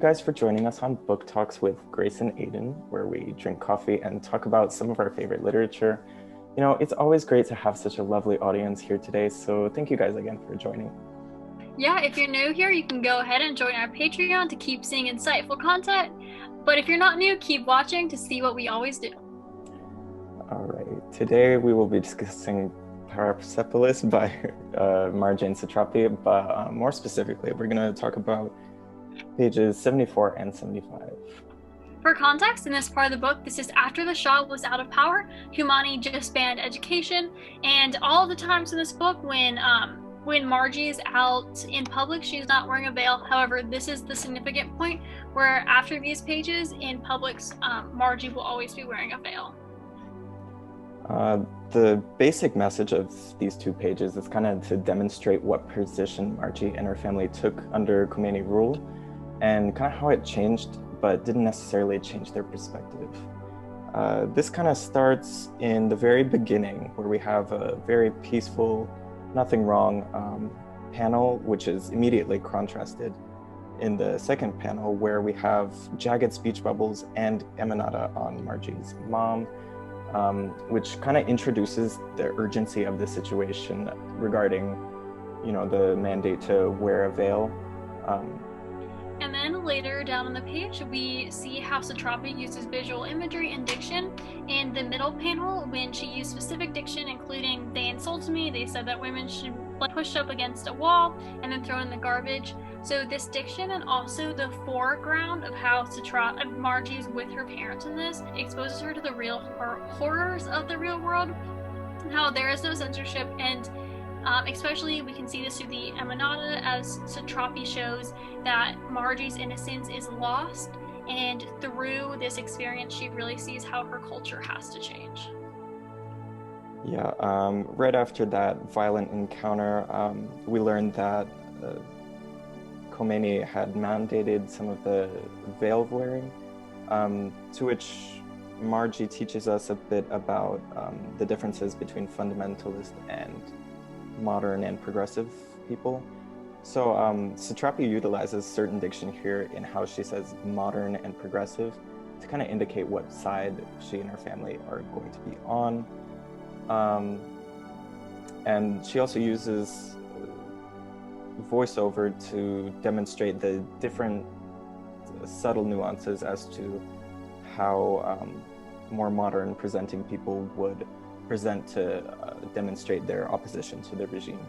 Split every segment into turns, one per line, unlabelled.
Guys for joining us on Book Talks with Grace and Aiden, where we drink coffee and talk about some of our favorite literature. You know, it's always great to have such a lovely audience here today, so thank you guys again for joining.
Yeah, if you're new here, you can go ahead and join our Patreon to keep seeing insightful content. But if you're not new, keep watching to see what we always do.
All right, today we will be discussing Persepolis by Marjane Satrapi, but more specifically, we're going to talk about pages 74 and 75.
For context, in this part of the book, this is after the Shah was out of power. Humani just banned education, and all the times in this book when Margie is out in public, she's not wearing a veil. However, this is the significant point where after these pages in Publix, Margie will always be wearing a veil.
The basic message of these two pages is kind of to demonstrate what position Margie and her family took under Khomeini rule and kind of how it changed, but didn't necessarily change their perspective. This kind of starts in the very beginning where we have a very peaceful, nothing wrong panel, which is immediately contrasted in the second panel where we have jagged speech bubbles and Emanata on Margie's mom, which kind of introduces the urgency of the situation regarding, you know, the mandate to wear a veil.
And then later down on the page, we see how Satrapi uses visual imagery and diction. In the middle panel, when she used specific diction, including "they insulted me," "they said that women should be pushed up against a wall and then thrown in the garbage." So this diction and also the foreground of how Margie's with her parents in this exposes her to the real horrors of the real world, how there is no censorship, and especially we can see this through the Emanata as Satrapi shows that Margie's innocence is lost, and through this experience she really sees how her culture has to change.
Yeah, right after that violent encounter, we learned that Khomeini had mandated some of the veil wearing, to which Margie teaches us a bit about the differences between fundamentalist and modern and progressive people. So Satrapi utilizes certain diction here in how she says modern and progressive to kind of indicate what side she and her family are going to be on. And she also uses voiceover to demonstrate the different subtle nuances as to how more modern presenting people would present to demonstrate their opposition to the regime.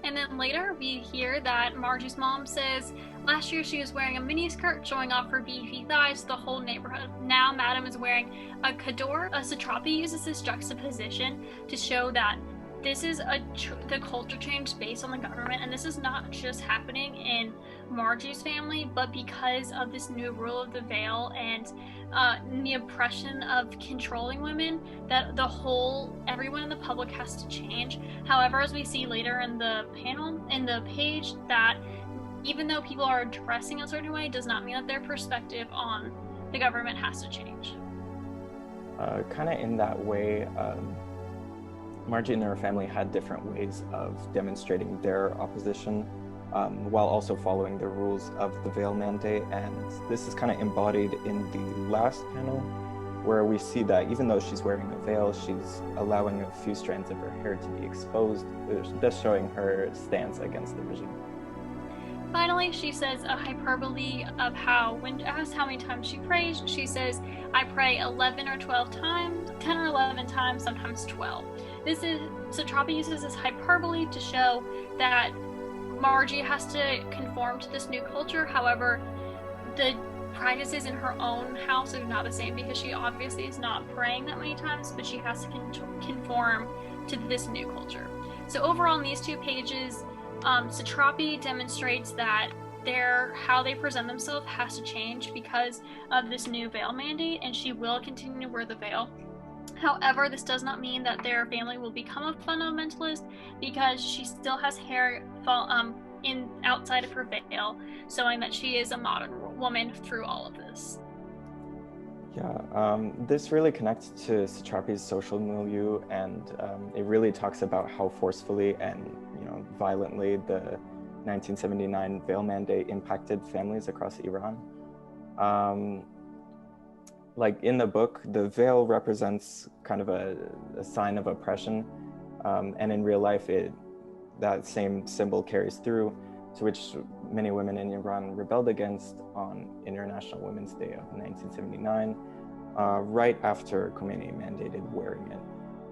And then later we hear that Margie's mom says last year she was wearing a miniskirt showing off her beefy thighs to the whole neighborhood. Now Madam is wearing a chador. Satrapi uses this juxtaposition to show that this is the culture change based on the government, and this is not just happening in Margie's family, but because of this new rule of the veil and the oppression of controlling women, that everyone in the public has to change. However, as we see later in the panel, in the page, that even though people are dressing a certain way, does not mean that their perspective on the government has to change.
Kind of in that way, Margie and her family had different ways of demonstrating their opposition while also following the rules of the veil mandate. And this is kind of embodied in the last panel, where we see that even though she's wearing a veil, she's allowing a few strands of her hair to be exposed, thus showing her stance against the regime.
Finally, she says a hyperbole of how, when asked how many times she prays, she says, "I pray 11 or 12 times, 10 or 11 times, sometimes 12. Satrapi uses this hyperbole to show that Margie has to conform to this new culture. However, the practices in her own house are not the same because she obviously is not praying that many times, but she has to conform to this new culture. So overall, in these two pages, Satrapi demonstrates that how they present themselves has to change because of this new veil mandate, and she will continue to wear the veil. However, this does not mean that their family will become a fundamentalist because she still has hair outside of her veil, showing that she is a modern woman through all of this.
Yeah, this really connects to Satrapi's social milieu, and it really talks about how forcefully and violently the 1979 veil mandate impacted families across Iran. Like in the book, the veil represents kind of a sign of oppression, and in real life, that same symbol carries through, to which many women in Iran rebelled against on International Women's Day of 1979, right after Khomeini mandated wearing it.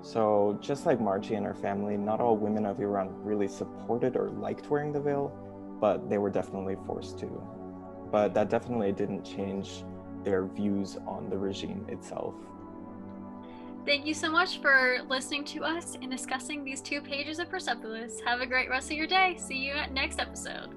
So just like Margie and her family, not all women of Iran really supported or liked wearing the veil, but they were definitely forced to. But that definitely didn't change their views on the regime itself.
Thank you so much for listening to us and discussing these 2 pages of Persepolis. Have a great rest of your day. See you at next episode.